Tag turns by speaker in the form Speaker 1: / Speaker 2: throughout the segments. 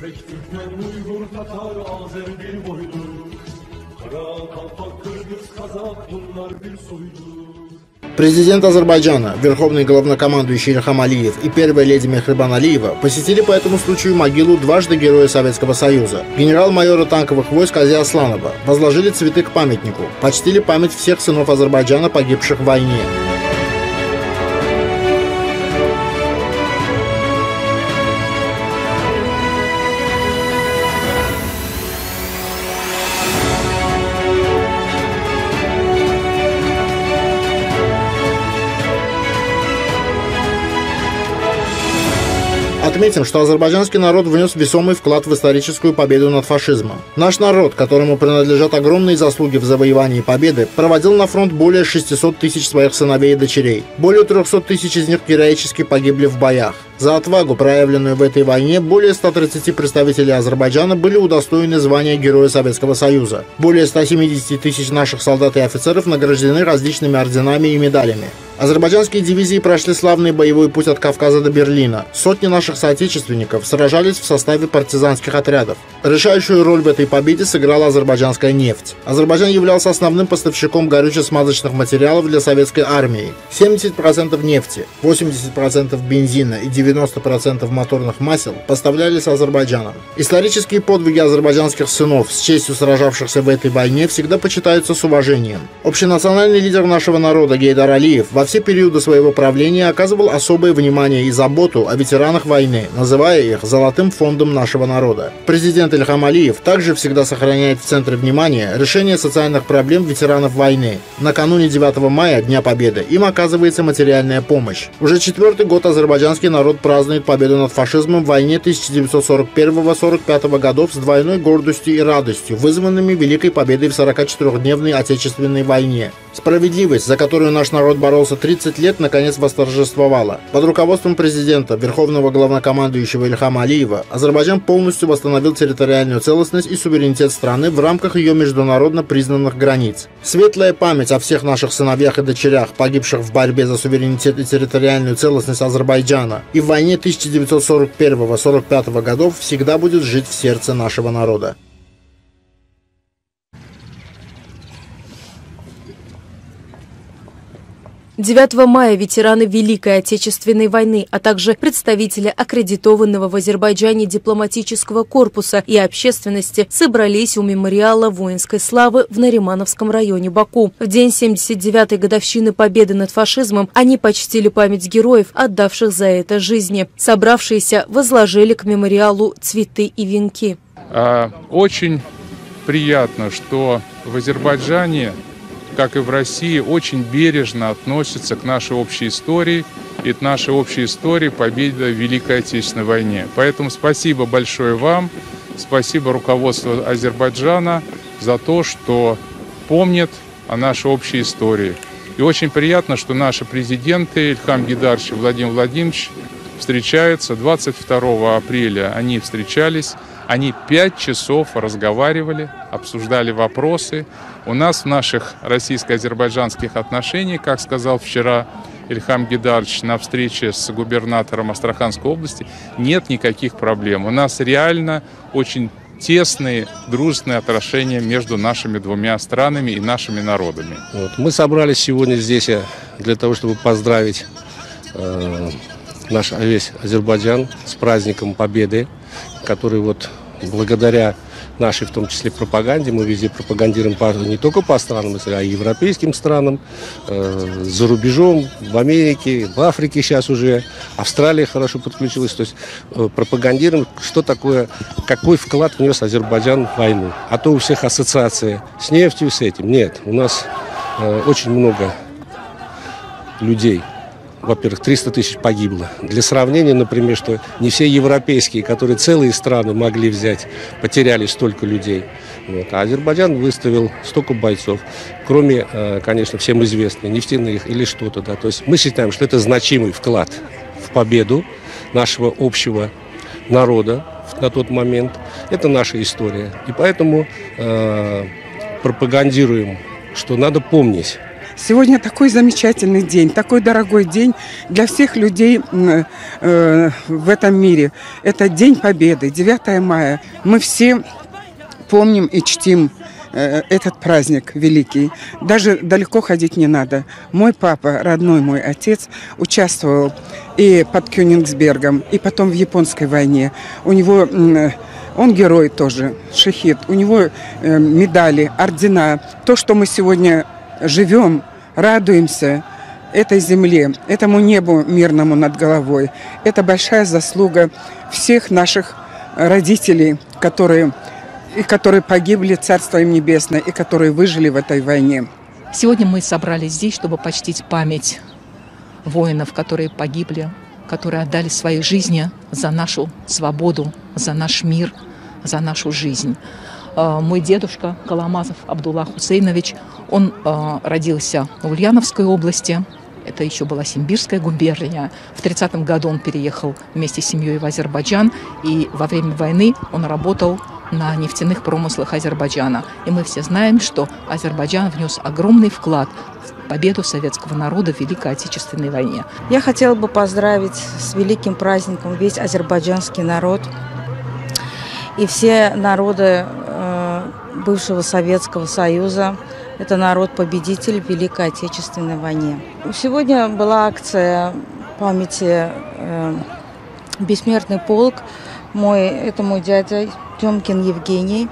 Speaker 1: Özbek, Türkmen, Uygur, Tatar, Azer bir boydur. Kara, Kalpak, Kırgız, Kazak bunlar bir soydur.
Speaker 2: Президент Азербайджана, верховный главнокомандующий Ильхам Алиев и первая леди Мехрибан Алиева посетили по этому случаю могилу дважды Героя Советского Союза, генерал-майора танковых войск Ази Асланова, возложили цветы к памятнику, почтили память всех сынов Азербайджана, погибших в войне. Отметим, что азербайджанский народ внес весомый вклад в историческую победу над фашизмом. Наш народ, которому принадлежат огромные заслуги в завоевании победы, проводил на фронт более 600 тысяч своих сыновей и дочерей. Более 300 тысяч из них героически погибли в боях. За отвагу, проявленную в этой войне, более 130 представителей Азербайджана были удостоены звания Героя Советского Союза. Более 170 тысяч наших солдат и офицеров награждены различными орденами и медалями. Азербайджанские дивизии прошли славный боевой путь от Кавказа до Берлина. Сотни наших соотечественников сражались в составе партизанских отрядов. Решающую роль в этой победе сыграла азербайджанская нефть. Азербайджан являлся основным поставщиком горюче-смазочных материалов для советской армии. 70% нефти, 80% бензина и 90% моторных масел поставлялись Азербайджаном. Исторические подвиги азербайджанских сынов, с честью сражавшихся в этой войне, всегда почитаются с уважением. Общенациональный лидер нашего народа Гейдар Алиев во все периоды своего правления оказывал особое внимание и заботу о ветеранах войны, называя их «золотым фондом нашего народа». Президент Ильхам Алиев также всегда сохраняет в центре внимания решение социальных проблем ветеранов войны. Накануне 9 мая, Дня Победы, им оказывается материальная помощь. Уже 4-й год азербайджанский народ празднует победу над фашизмом в войне 1941-1945 годов с двойной гордостью и радостью, вызванными Великой Победой в 44-дневной Отечественной войне. Справедливость, за которую наш народ боролся 30 лет, наконец восторжествовала. Под руководством президента, верховного главнокомандующего Ильхама Алиева, Азербайджан полностью восстановил территориальную целостность и суверенитет страны в рамках ее международно признанных границ. Светлая память о всех наших сыновьях и дочерях, погибших в борьбе за суверенитет и территориальную целостность Азербайджана и в войне 1941-1945 годов, всегда будет жить в сердце нашего народа.
Speaker 3: 9 мая ветераны Великой Отечественной войны, а также представители аккредитованного в Азербайджане дипломатического корпуса и общественности собрались у мемориала воинской славы в Наримановском районе Баку. В день 79-й годовщины победы над фашизмом они почтили память героев, отдавших за это жизни. Собравшиеся возложили к мемориалу цветы и венки.
Speaker 4: Очень приятно, что в Азербайджане, как и в России, очень бережно относятся к нашей общей истории и к нашей общей истории победы в Великой Отечественной войне. Поэтому спасибо большое вам, спасибо руководству Азербайджана за то, что помнят о нашей общей истории. И очень приятно, что наши президенты Ильхам Гейдарович и Владимир Владимирович встречаются. 22 апреля они встречались. Они 5 часов разговаривали, обсуждали вопросы. У нас в наших российско-азербайджанских отношениях, как сказал вчера Ильхам Гейдарович на встрече с губернатором Астраханской области, нет никаких проблем. У нас реально очень тесные, дружественные отношения между нашими двумя странами и нашими народами.
Speaker 5: Мы собрались сегодня здесь для того, чтобы поздравить наш весь Азербайджан с праздником Победы, который благодаря нашей, в том числе, пропаганде, мы везде пропагандируем не только по странам, а и европейским странам, за рубежом, в Америке, в Африке сейчас уже, Австралия хорошо подключилась, то есть пропагандируем, что такое, какой вклад внес Азербайджан в войну. А то у всех ассоциация с нефтью, с этим. Нет, у нас очень много людей. Во-первых, 300 тысяч погибло. Для сравнения, например, что не все европейские, которые целые страны могли взять, потеряли столько людей. А Азербайджан выставил столько бойцов, кроме, конечно, всем известных, нефтяных или что-то. Да. То есть мы считаем, что это значимый вклад в победу нашего общего народа на тот момент. Это наша история. И поэтому пропагандируем, что надо помнить,
Speaker 6: Сегодня такой замечательный день, такой дорогой день для всех людей в этом мире. Это День Победы, 9 мая. Мы все помним и чтим этот праздник великий. Даже далеко ходить не надо. Мой папа, родной мой отец, участвовал и под Кёнигсбергом, и потом в Японской войне. У него, он герой тоже, шахид. У него медали, ордена. То, что мы сегодня живем, радуемся этой земле, этому небу мирному над головой. Это большая заслуга всех наших родителей, которые погибли, Царство им Небесное, и которые выжили в этой войне.
Speaker 7: Сегодня мы собрались здесь, чтобы почтить память воинов, которые погибли, которые отдали свои жизни за нашу свободу, за наш мир, за нашу жизнь. Мой дедушка Коломазов Абдулла Хусейнович, он родился в Ульяновской области. Это еще была Симбирская губерния. В 30-м году он переехал вместе с семьей в Азербайджан. И во время войны он работал на нефтяных промыслах Азербайджана. И мы все знаем, что Азербайджан внес огромный вклад в победу советского народа в Великой Отечественной войне.
Speaker 8: Я хотела бы поздравить с великим праздником весь азербайджанский народ и все народы бывшего Советского Союза. Это народ-победитель в Великой Отечественной войне. Сегодня была акция памяти «Бессмертный полк». Это мой дядя Тёмкин Евгений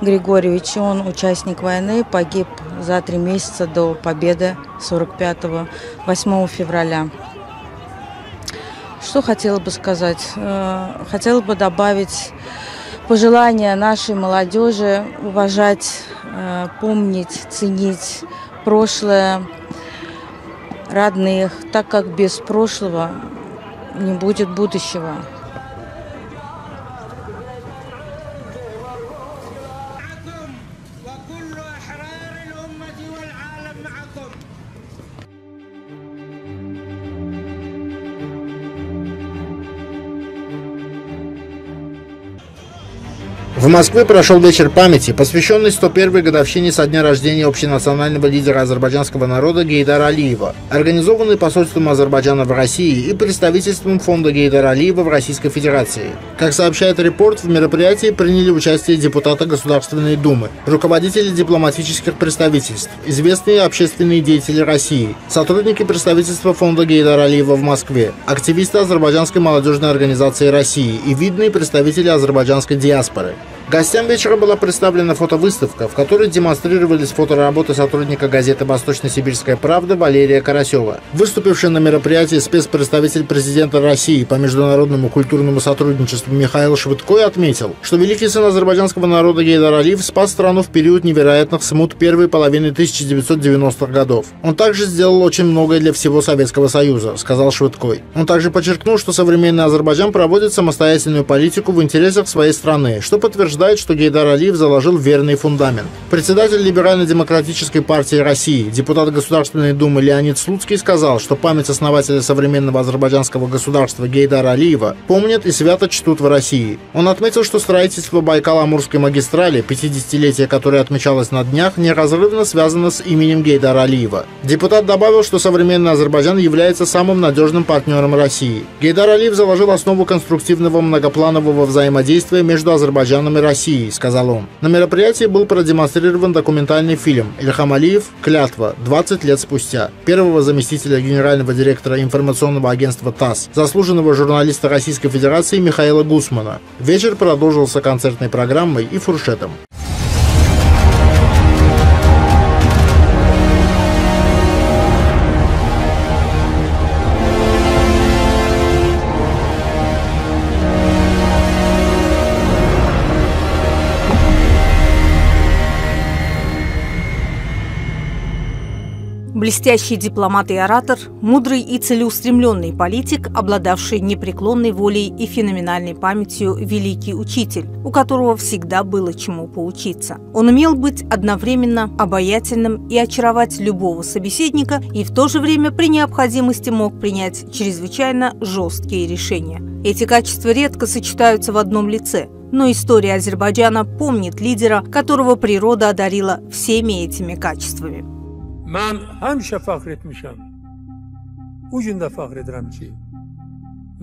Speaker 8: Григорьевич. Он участник войны, погиб за 3 месяца до победы 45-го, 8 февраля. Что хотела бы сказать? Хотела бы добавить пожелания нашей молодежи уважать, помнить, ценить прошлое, родных, так как без прошлого не будет будущего.
Speaker 2: В Москве прошел вечер памяти, посвященный 101-й годовщине со дня рождения общенационального лидера азербайджанского народа Гейдара Алиева, организованный посольством Азербайджана в России и представительством фонда Гейдара Алиева в Российской Федерации. Как сообщает Репорт, в мероприятии приняли участие депутаты Государственной Думы, руководители дипломатических представительств, известные общественные деятели России, сотрудники представительства фонда Гейдара Алиева в Москве, активисты Азербайджанской молодежной организации России и видные представители азербайджанской диаспоры. Гостям вечера была представлена фотовыставка, в которой демонстрировались фотоработы сотрудника газеты «Восточно-Сибирская правда» Валерия Карасева. Выступивший на мероприятии спецпредставитель президента России по международному культурному сотрудничеству Михаил Швыдкой отметил, что великий сын азербайджанского народа Гейдар Алиев спас страну в период невероятных смут первой половины 1990-х годов. Он также сделал очень многое для всего Советского Союза, сказал Швыдкой. Он также подчеркнул, что современный Азербайджан проводит самостоятельную политику в интересах своей страны, что подтверждает, что Гейдар Алиев заложил верный фундамент. Председатель Либерально-демократической партии России, депутат Государственной Думы Леонид Слуцкий сказал, что память основателя современного азербайджанского государства Гейдара Алиева помнят и свято чтут в России. Он отметил, что строительство Байкало-Амурской магистрали, 50-летие которой отмечалось на днях, неразрывно связано с именем Гейдара Алиева. Депутат добавил, что современный Азербайджан является самым надежным партнером России. Гейдар Алиев заложил основу конструктивного многопланового взаимодействия между Азербайджаном и России, сказал он. На мероприятии был продемонстрирован документальный фильм «Ильхам Алиев. Клятва. 20 лет спустя» первого заместителя генерального директора информационного агентства ТАСС, заслуженного журналиста Российской Федерации Михаила Гусмана. Вечер продолжился концертной программой и фуршетом.
Speaker 9: Блестящий дипломат и оратор, мудрый и целеустремленный политик, обладавший непреклонной волей и феноменальной памятью великий учитель, у которого всегда было чему поучиться. Он умел быть одновременно обаятельным и очаровать любого собеседника, и в то же время при необходимости мог принять чрезвычайно жесткие решения. Эти качества редко сочетаются в одном лице, но история Азербайджана помнит лидера, которого природа одарила всеми этими качествами.
Speaker 10: Mən həmişə fəxr etmişəm. Bu gün də fəxr edirəm ki,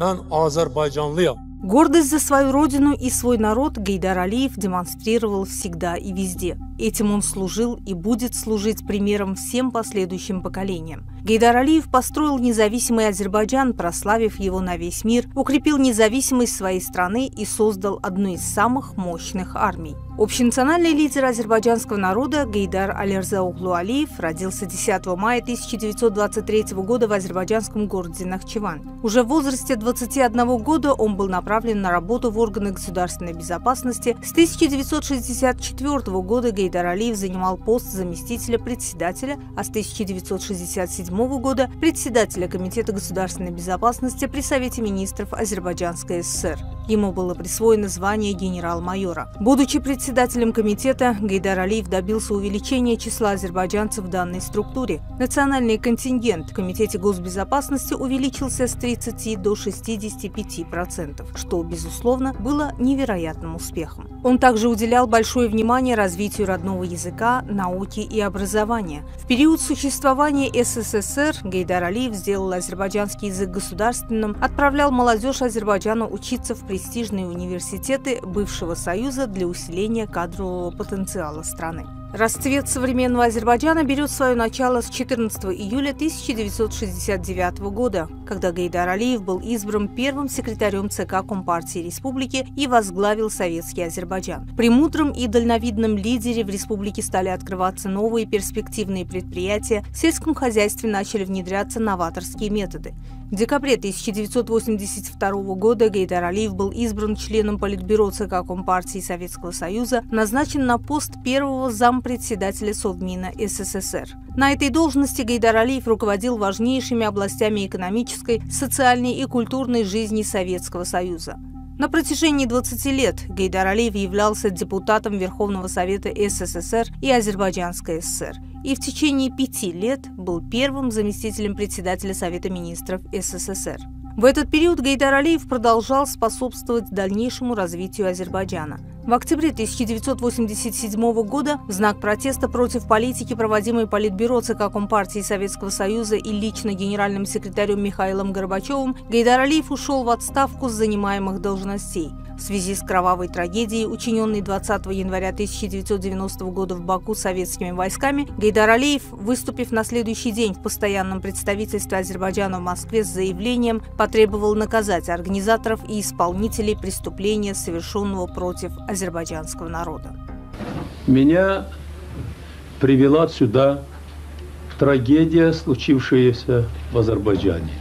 Speaker 10: mən Azərbaycanlıyam.
Speaker 9: Гордость за свою родину и свой народ Гейдар Алиев демонстрировал всегда и везде. Этим он служил и будет служить примером всем последующим поколениям. Гейдар Алиев построил независимый Азербайджан, прославив его на весь мир, укрепил независимость своей страны и создал одну из самых мощных армий. Общенациональный лидер азербайджанского народа Гейдар Алирзаоглу Алиев родился 10 мая 1923 года в азербайджанском городе Нахчевань. Уже в возрасте 21 года он был направлен на работу в органы государственной безопасности. С 1964 года Гейдар Алиев занимал пост заместителя председателя, а с 1967 года председателя Комитета государственной безопасности при Совете министров Азербайджанской ССР. Ему было присвоено звание генерал-майора. Будучи председателем комитета, Гейдар Алиев добился увеличения числа азербайджанцев в данной структуре. Национальный контингент в Комитете госбезопасности увеличился с 30 до 65%, что, безусловно, было невероятным успехом. Он также уделял большое внимание развитию родного языка, науки и образования. В период существования СССР Гейдар Алиев сделал азербайджанский язык государственным, отправлял молодежь Азербайджана учиться в престижные университеты бывшего Союза для усиления кадрового потенциала страны. Расцвет современного Азербайджана берет свое начало с 14 июля 1969 года, когда Гейдар Алиев был избран первым секретарем ЦК Компартии Республики и возглавил Советский Азербайджан. При мудром и дальновидном лидере в республике стали открываться новые перспективные предприятия, в сельском хозяйстве начали внедряться новаторские методы. В декабре 1982 года Гейдар Алиев был избран членом Политбюро ЦК Компартии Советского Союза, назначен на пост первого зампредседателя Совмина СССР. На этой должности Гейдар Алиев руководил важнейшими областями экономической, социальной и культурной жизни Советского Союза. На протяжении 20 лет Гейдар Алиев являлся депутатом Верховного Совета СССР и Азербайджанской ССР и в течение 5 лет был первым заместителем председателя Совета министров СССР. В этот период Гейдар Алиев продолжал способствовать дальнейшему развитию Азербайджана. В октябре 1987 года в знак протеста против политики, проводимой Политбюро ЦК Компартии Советского Союза и лично генеральным секретарем Михаилом Горбачевым, Гейдар Алиев ушел в отставку с занимаемых должностей. В связи с кровавой трагедией, учиненной 20 января 1990 года в Баку советскими войсками, Гейдар Алиев, выступив на следующий день в постоянном представительстве Азербайджана в Москве с заявлением, потребовал наказать организаторов и исполнителей преступления, совершенного против азербайджанского народа.
Speaker 10: Меня привела сюда трагедия, случившаяся в Азербайджане.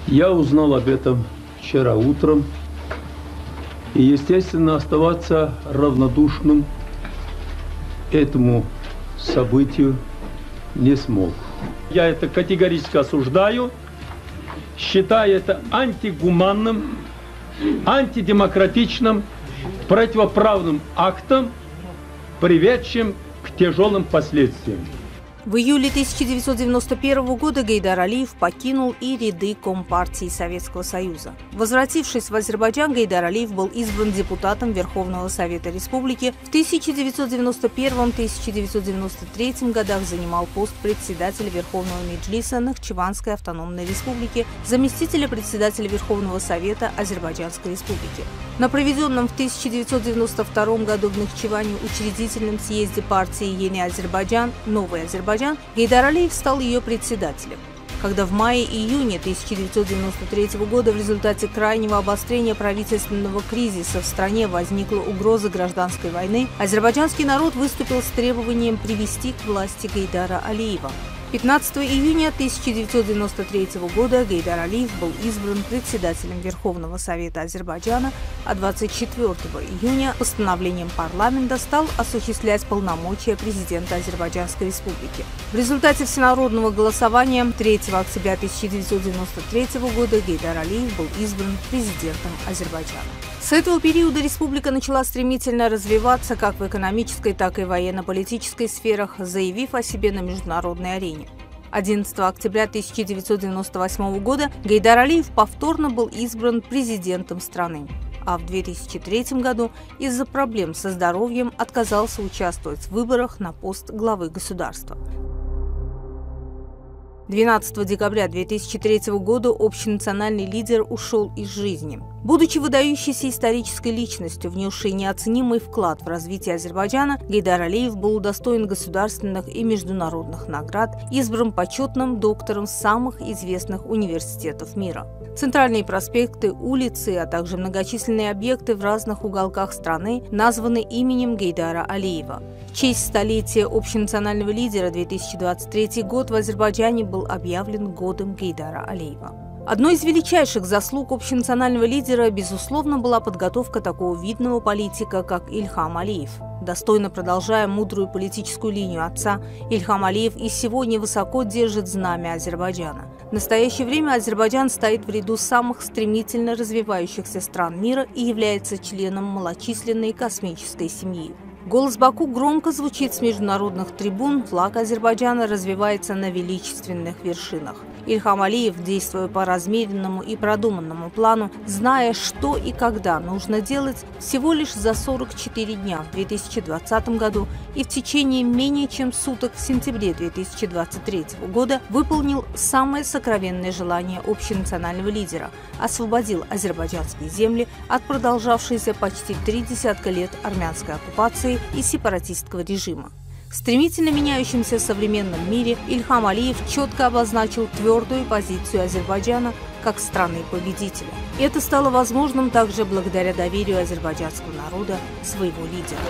Speaker 10: Я узнал об этом вчера утром. И, естественно, оставаться равнодушным этому событию не смог. Я это категорически осуждаю, считаю это антигуманным, антидемократичным, противоправным актом, приведшим к тяжелым последствиям.
Speaker 9: В июле 1991 года Гейдар Алиев покинул и ряды Компартии Советского Союза. Возвратившись в Азербайджан, Гейдар Алиев был избран депутатом Верховного Совета Республики. В 1991-1993 годах занимал пост председателя Верховного Меджлиса Нахчеванской автономной республики, заместителя председателя Верховного Совета Азербайджанской республики. На проведенном в 1992 году в Нахчеване учредительном съезде партии «Ени Азербайджан» «Новый Азербайджан» Гейдар Алиев стал ее председателем. Когда в мае-июне 1993 года в результате крайнего обострения правительственного кризиса в стране возникла угроза гражданской войны, азербайджанский народ выступил с требованием привести к власти Гейдара Алиева. 15 июня 1993 года Гейдар Алиев был избран председателем Верховного Совета Азербайджана, а 24 июня постановлением парламента стал осуществлять полномочия президента Азербайджанской республики. В результате всенародного голосования 3 октября 1993 года Гейдар Алиев был избран президентом Азербайджана. С этого периода республика начала стремительно развиваться как в экономической, так и военно-политической сферах, заявив о себе на международной арене. 11 октября 1998 года Гейдар Алиев повторно был избран президентом страны. а в 2003 году из-за проблем со здоровьем отказался участвовать в выборах на пост главы государства. 12 декабря 2003 года общенациональный лидер ушел из жизни. Будучи выдающейся исторической личностью, внесшей неоценимый вклад в развитие Азербайджана, Гейдар Алиев был удостоен государственных и международных наград, избран почетным доктором самых известных университетов мира. Центральные проспекты, улицы, а также многочисленные объекты в разных уголках страны названы именем Гейдара Алиева. В честь столетия общенационального лидера 2023 год в Азербайджане был объявлен годом Гейдара Алиева. Одной из величайших заслуг общенационального лидера, безусловно, была подготовка такого видного политика, как Ильхам Алиев. Достойно продолжая мудрую политическую линию отца, Ильхам Алиев и сегодня высоко держит знамя Азербайджана. В настоящее время Азербайджан стоит в ряду самых стремительно развивающихся стран мира и является членом малочисленной космической семьи. Голос Баку громко звучит с международных трибун, флаг Азербайджана развивается на величественных вершинах. Ильхам Алиев, действуя по размеренному и продуманному плану, зная, что и когда нужно делать, всего лишь за 44 дня в 2020 году и в течение менее чем суток в сентябре 2023 года выполнил самое сокровенное желание общенационального лидера – освободил азербайджанские земли от продолжавшейся почти 3 десятка лет армянской оккупации и сепаратистского режима. В стремительно меняющемся современном мире Ильхам Алиев четко обозначил твердую позицию Азербайджана как страны-победителя. Это стало возможным также благодаря доверию азербайджанского народа своего лидера.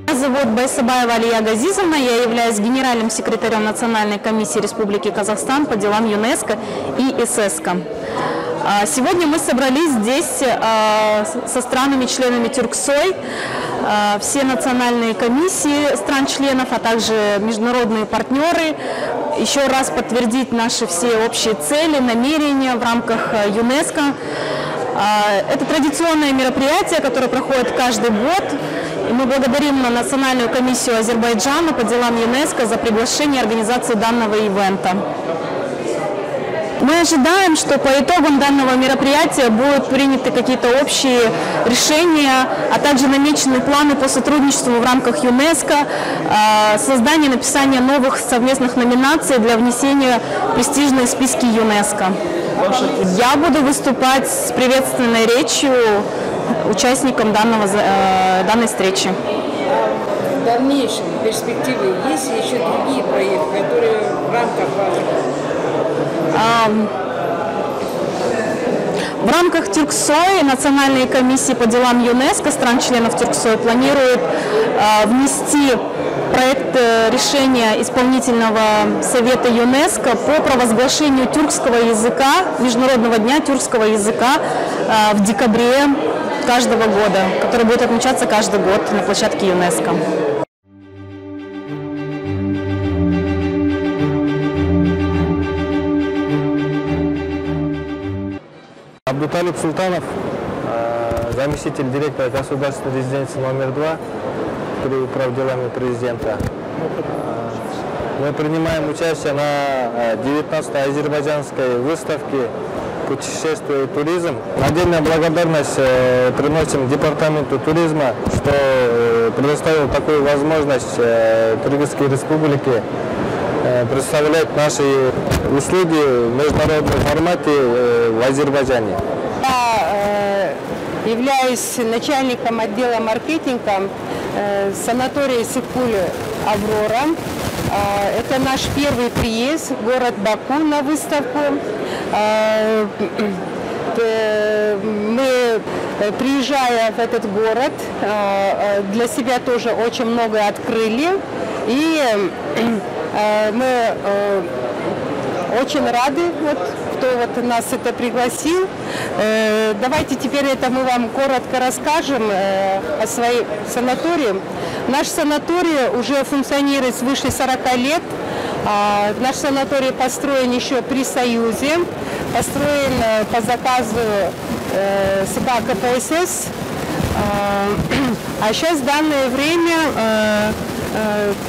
Speaker 11: Меня зовут Байсабаева Алия Газизовна, я являюсь генеральным секретарем Национальной комиссии Республики Казахстан по делам ЮНЕСКО и ССК. Сегодня мы собрались здесь со странами-членами Тюрксой, все национальные комиссии стран-членов, а также международные партнеры, еще раз подтвердить наши все общие цели, намерения в рамках ЮНЕСКО. Это традиционное мероприятие, которое проходит каждый год. И мы благодарим Национальную комиссию Азербайджана по делам ЮНЕСКО за приглашение организации данного ивента. Мы ожидаем, что по итогам данного мероприятия будут приняты какие-то общие решения, а также намечены планы по сотрудничеству в рамках ЮНЕСКО, создание и написание новых совместных номинаций для внесения в престижные списки ЮНЕСКО. Я буду выступать с приветственной речью участникам данной встречи.
Speaker 12: В дальнейшем перспективе есть еще другие проекты, которые в рамках
Speaker 11: В рамках Тюрксой Национальной комиссии по делам ЮНЕСКО стран-членов Тюрксой планирует внести проект решения исполнительного совета ЮНЕСКО по провозглашению тюркского языка, Международного дня тюркского языка в декабре каждого года, который будет отмечаться каждый год на площадке ЮНЕСКО.
Speaker 13: Абдуталиб Султанов, заместитель директора государственной резиденции номер 2 при управделами президента. Мы принимаем участие на 19-й азербайджанской выставке «Путешествие и туризм». Отдельная благодарность приносим Департаменту туризма, что предоставил такую возможность Кыргызской республике представлять наши услуги в международном формате в Азербайджане.
Speaker 14: Я являюсь начальником отдела маркетинга санатория Сыкуль «Аврора». Это наш первый приезд в город Баку на выставку. мы, приезжая в этот город, для себя тоже очень много открыли. И мы очень рады, кто нас это пригласил. Давайте теперь мы вам коротко расскажем о своем санатории. Наш санаторий уже функционирует свыше 40 лет. Наш санаторий построен еще при Союзе, построен по заказу СК КПСС. А сейчас в данное время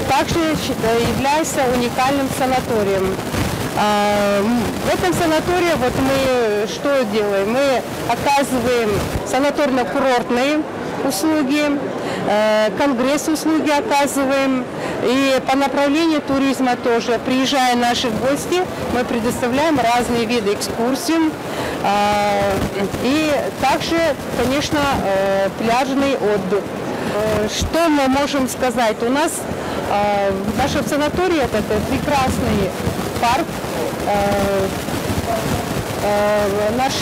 Speaker 14: также является уникальным санаторием. В этом санатории мы что делаем? Мы оказываем санаторно-курортные услуги, конгресс-услуги оказываем. И по направлению туризма тоже, приезжая наши гости, мы предоставляем разные виды экскурсий. И также, конечно, пляжный отдых. Что мы можем сказать? У нас в нашем санатории это прекрасный парк. Наш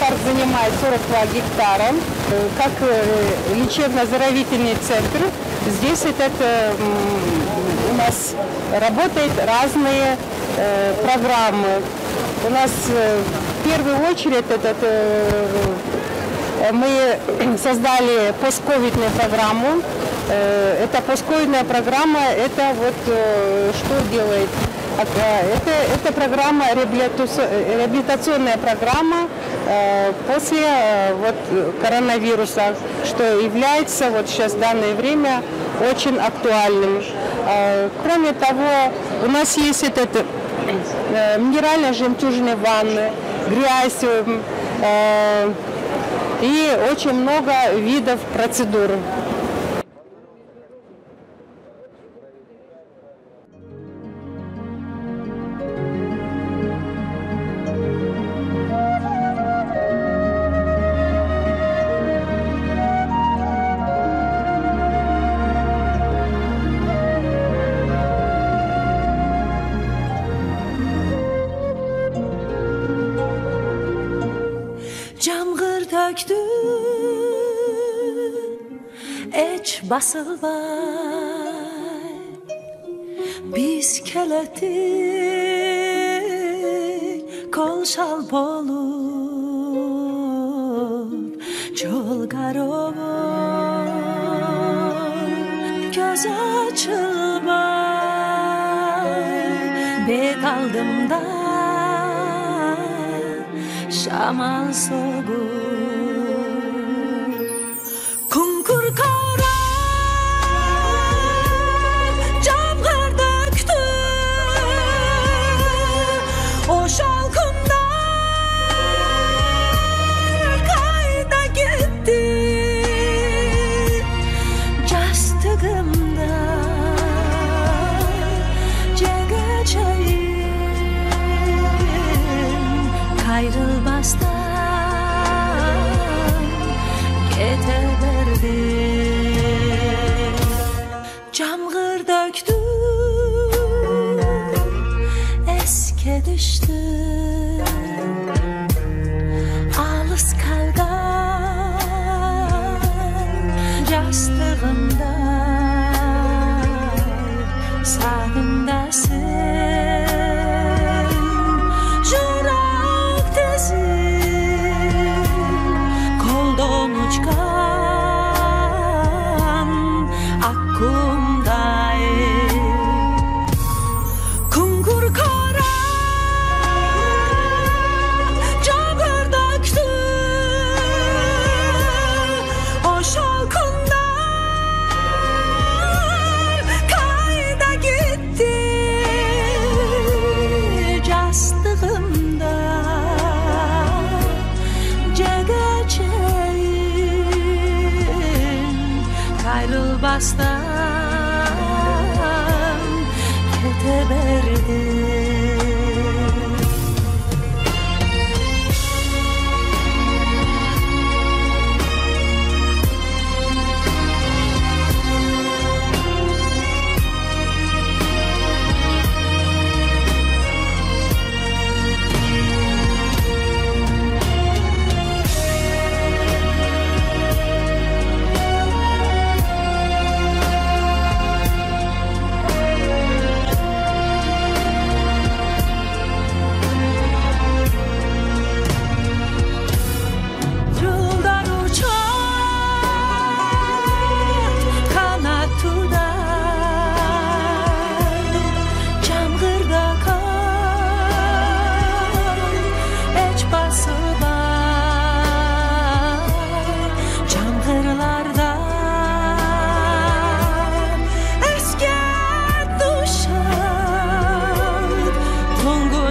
Speaker 14: парк занимает 42 гектара. Как лечебно-оздоровительный центр, здесь у нас работают разные программы. У нас в первую очередь мы создали постковидную программу. Эта постковидная программа, что делает? Это программа, реабилитационная программа после коронавируса, что является сейчас в данное время очень актуальным. Кроме того, у нас есть минеральные жемчужные ванны, грязь и очень много видов процедур.
Speaker 15: Basılvay biz keletik kol şal bolup çol garov göz açılmay bek aldımda şamal soğuk kunkur Camğır döktü, eske düştü, alız kalgan yastığımda, sağımdasın, jurak tezin, koldan uçkan akkumdayım. Kungur kara camğır döktü, o şalkınlar kayda gitti, yastığımda cegeceğim, kayrılbastan keteberdi.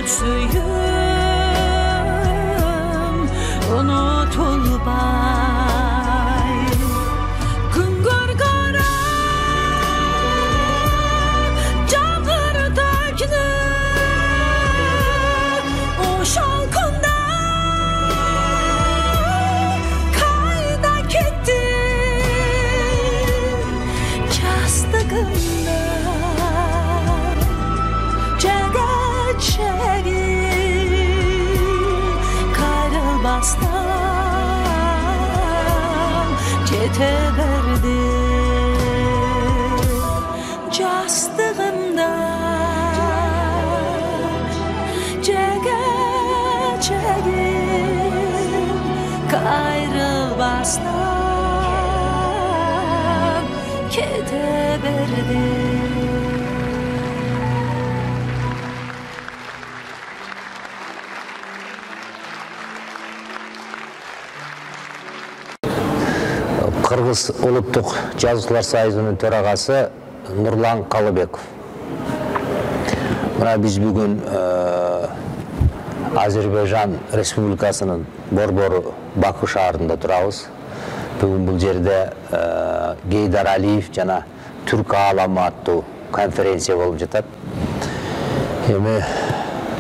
Speaker 15: suyum unutulmay. Gün gargara canlardakini o şalkında kayda gitti yastığımda Kayrılmazdan kete verdi yastığımda çekeceğim kayrılmazdan kete verdi.
Speaker 16: Кыргыз улуттук жазуучулар союзунун төрагасы Нурлан Калыбеков. Мына биз бүгүн Азербайжан Республикасынын борбору Баку шаарында турабыз. Бүгүн бул жерде Гейдар Алиев жана Түрк ааламы аттуу конференция болуп жатат. Эми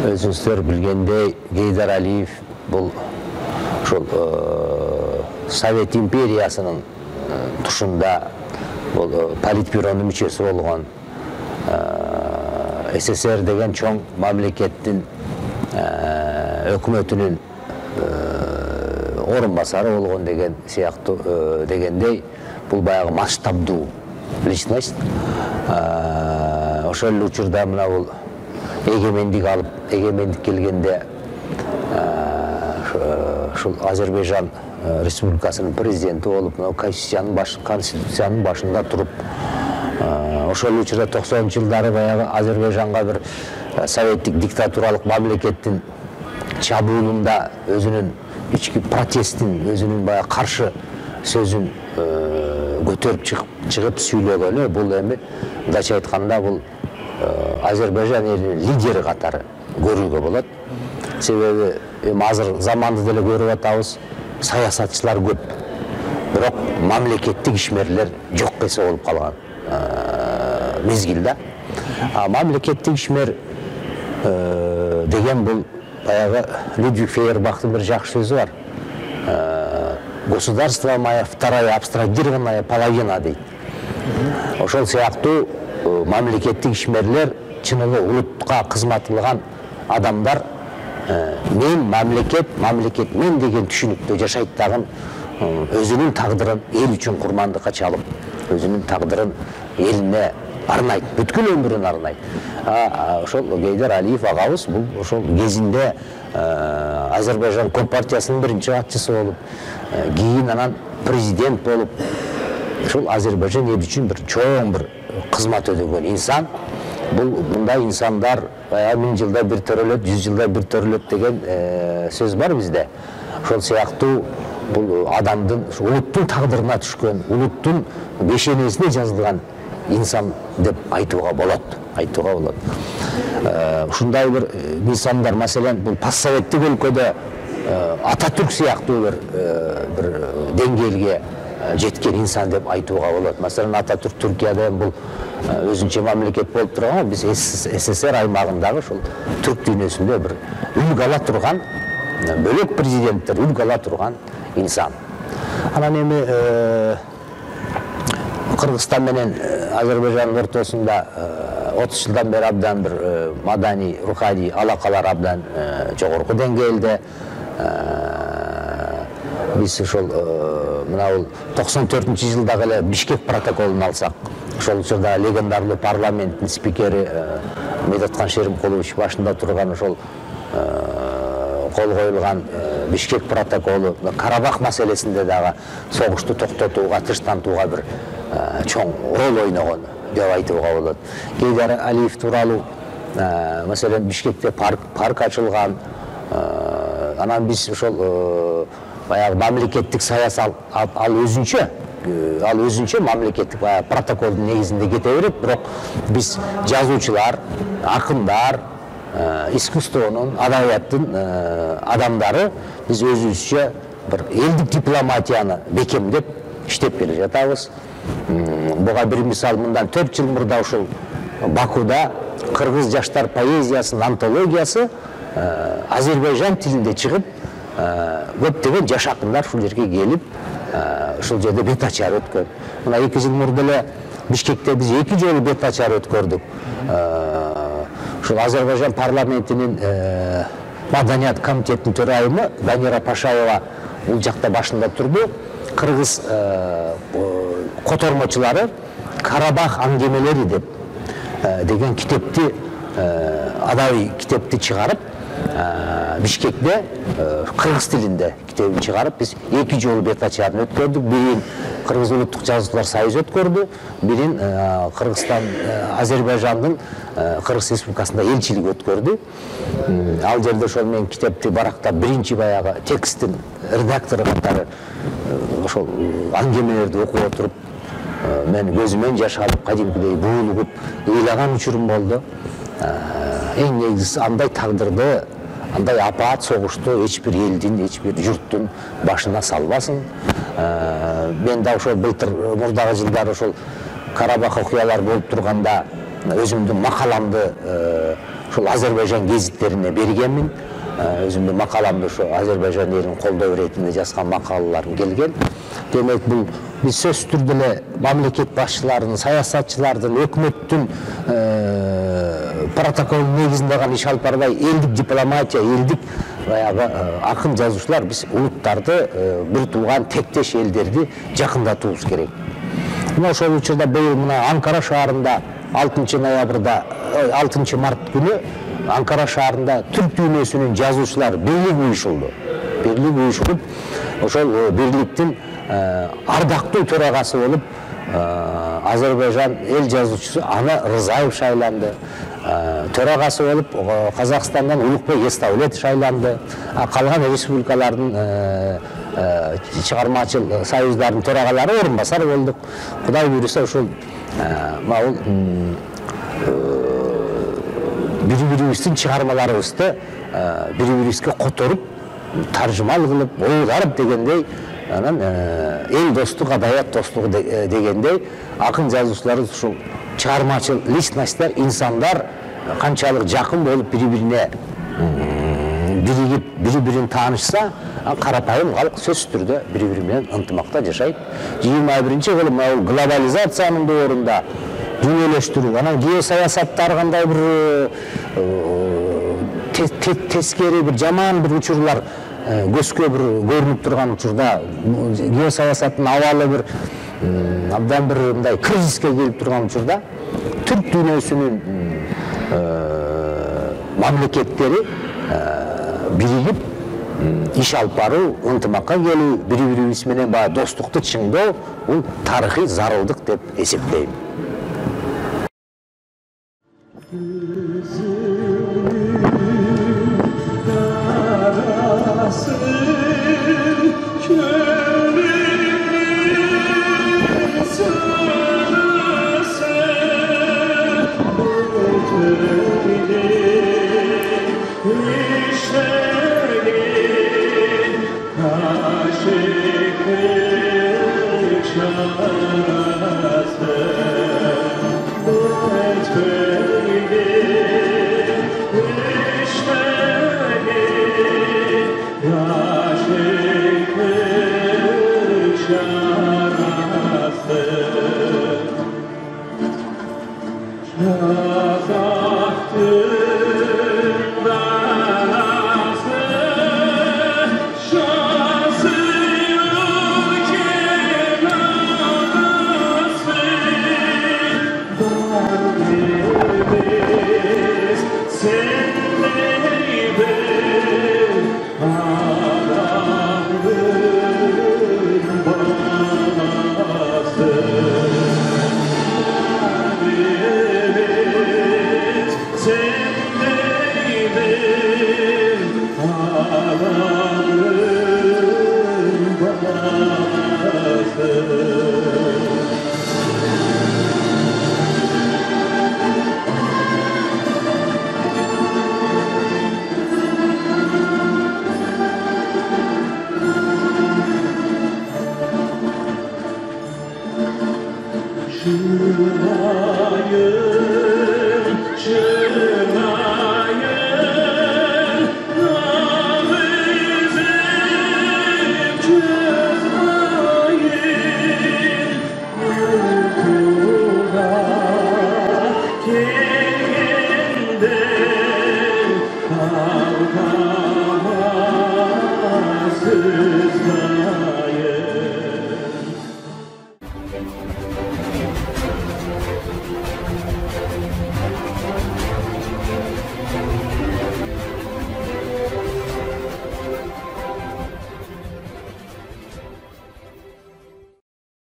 Speaker 16: өзүңүздөр билгендей Гейдар Алиев бул ошол Совет империясынын тушунда политбюронун мүчөсү болгон СССР деген чоң мамлекеттин өкмөтүнүн орун басары болгон деген сыяктуу дегендей бул баягы масштабдуу личность. Ошол эле учурда мына бул эгемендик алып эгемендик келгенде ушул Азербайжан Республикасынын президенти болуп, конституциянын башында туруп, ошол учурда 90-жылдары баягы Азербайжанга бир советтик диктатуралык мамлекеттин чабуулунда өзүнүн ички протесттин, өзүнүн баягы каршы сөзүн көтөрүп чыгып сүйлөгөнү, бул эми мындайча айтканда бул Азербайжан элинин лидери катары көрүүгө болот. Себеби азыр заманды деле көрүп атабыз, саясатчылар көп, бирок мамлекеттик ишмерлер жок эсе болуп калган мезгилде. Мамлекеттик ишмер деген бул баягы Людвиг Фейербахтын бир жакшы сөзү бар. Государство моя вторая абстрагированная половина дейт. Ошол сыяктуу мамлекеттик ишмерлер чыныгы улутка кызмат кылган адамдар мен мамлекет мен деген түшүнүктө жашайт дагы өзүнүн тагдырын эл үчүн курмандыкка чалып, өзүнүн тагдырын элине арнайт, бүткүл өмүрүн арнайт. Ошол Гейдар Алиев агабыз бул ошол кезинде Азербайжан Компартиясынын биринчи катчысы болуп, кийин анан президент болуп, ошол Азербайжан эл үчүн бир чоң бир кызмат өтөгөн инсан. Бул мындай инсандар 1000 жылда бир төрөлөт, 100 жылда бир төрөлөт деген сөз бар бизде. Ошол сыяктуу бул адамдын улуттун тагдырына түшкөн, улуттун бешенесине жазылган инсан деп айтууга болот. Ушундай бир инсандар, маселен, бул постсоветтик өлкөдө Ататүрк сыяктуу бир деңгээлге жеткен инсан деп айтууга болот. Маселен, Ататүрк Түркияда бул өзүнчө мамлекет болуп турган, биз СССР аймагындагы ушул түрк дүйнөсүндө бир үлгү ала турган, бөлөк президенттер үлгү ала турган инсан. Анан эми Кыргызстан менен Азербайжандын ортосунда 30 жылдан бери абдан бир мадани, руханий алакалар абдан жогорку деңгээлде. Биз ошол мына бул 94-жылдагы эле Бишкек протоколун алсак, ошол учурда легендарлуу парламенттин спикери Медаткан Шеримкулович башында турган ошол кол коюлган Бишкек протоколу Карабах маселесинде дагы согушту токтотууга, тынчтантууга бир чоң рол ойногон деп айтууга болот. Гейдар Алиев тууралуу маселен Бишкекте парк ачылган. Анан биз ошол баягы мамлекеттик саясат ал өзүнчө мамлекеттик протоколдун негизинде кете берет, бирок биз жазуучулар, акындар, искусствонун, адабияттын адамдары биз өзүбүзчө бир элдик дипломатияны бекемдеп иштеп келе жатабыз. Буга бир мисал, мындан 4 жыл мурда ушул Бакуда кыргыз жаштар поэзиясынын антологиясы Азербайжан тилинде чыгып, көптөгөн жаш акындар ушул жерге келип, ушул жерде бет ачар өткөн. Мына 2 жыл мурда эле Бишкекте биз 2 жолу бет ачар өткөрдүк. Ушул Азербайжан парламентинин Маданият комитетинин төрайымы Данира Пашаева бул жакта башында турду. Кыргыз котормочулары Карабах аңгемелери деп деген китепти, адабий китепти чыгарып, Бишкекте кыргыз тилинде китебин чыгарып, биз 2 жолу бет ачарын өткөрдүк. Бирин Кыргыз улуттук жазуучулар союзу өткөрдү, бирин Кыргызстан, Азербайжандын Кыргыз республикасында элчилиги өткөрдү. Ал жерде ошол мен китепти барактап, биринчи баягы текстин редактору катары ошол аңгемелерди окуп отуруп, мен көзүмөн жаш алып, кадимкидей буулугуп ыйлаган учурум болду. Эң негизгиси андай тагдырды, андай апаат согушту эч бир элдин, эч бир журттун башына салбасын. Мен да ошол былтыр мурдагы жылдары ошол Карабах окуялар болуп турганда өзүмдүн макаламды ошол Азербайжан гезиттерине бергенмин. Өзүмдүн макаламды ошо Азербайжан элин колдоо иретинде жазган макалаларым келген. Демек, бул биз сөзсүз түрдө эле мамлекет башчыларынын, саясатчылардын, өкмөттүн протоколунун негизинде гана иш алып барбай, элдик дипломатия, элдик баягы акын жазуучулар биз улуттарды, бир тууган тектеш элдерди жакындатуубуз керек. Мына ошол учурда быйыл мына Анкара шаарында 6 ноябрда, 6 март күнү Анкара шаарында түрк дүйнөсүнүн жазуучулар бирлик уюшулду. Бирлик уюшулуп, ошол бирликтин ардактуу төрагасы болуп Азербайжан эл жазуучусу Ана Рызаев шайланды. Төрагасы болуп Казакстандан Улукбек Эставлет шайланды. Калган республикалардын чыгармачыл союздардын төрагалары орун басар болдук. Кудай буйруса ошол бири-бирибиздин чыгармаларыбызды бири-бирибизге которуп, таржымал кылып, оюларып дегендей, анан эл достук, адабият достугу дегендей, акын жазуучулар ушул чыгармачыл личностьтер, инсандар канчалык жакын болуп бири-бирине биригип, бири-бирин таанышса, карапайым калк сөзсүз түрдө бири-бири менен ынтымакта жашайт. 21-кылым глобализациянын доорунда дүйнөлөштүрүү, анан геосаясаттар кандай бир тескери бир жаман бир учурлар көзгө бир көрүнүп турган учурда, геосаясаттын абалы бир абдан бир мындай кризиске келип турган учурда, түрк дүйнөсүнүн мамлекеттери биригип иш алып баруу, ынтымакка келүү, бири-бирибиз менен баягы достукту чыңдоо, бул тарыхый зарылдык деп эсептейм.
Speaker 1: Aşık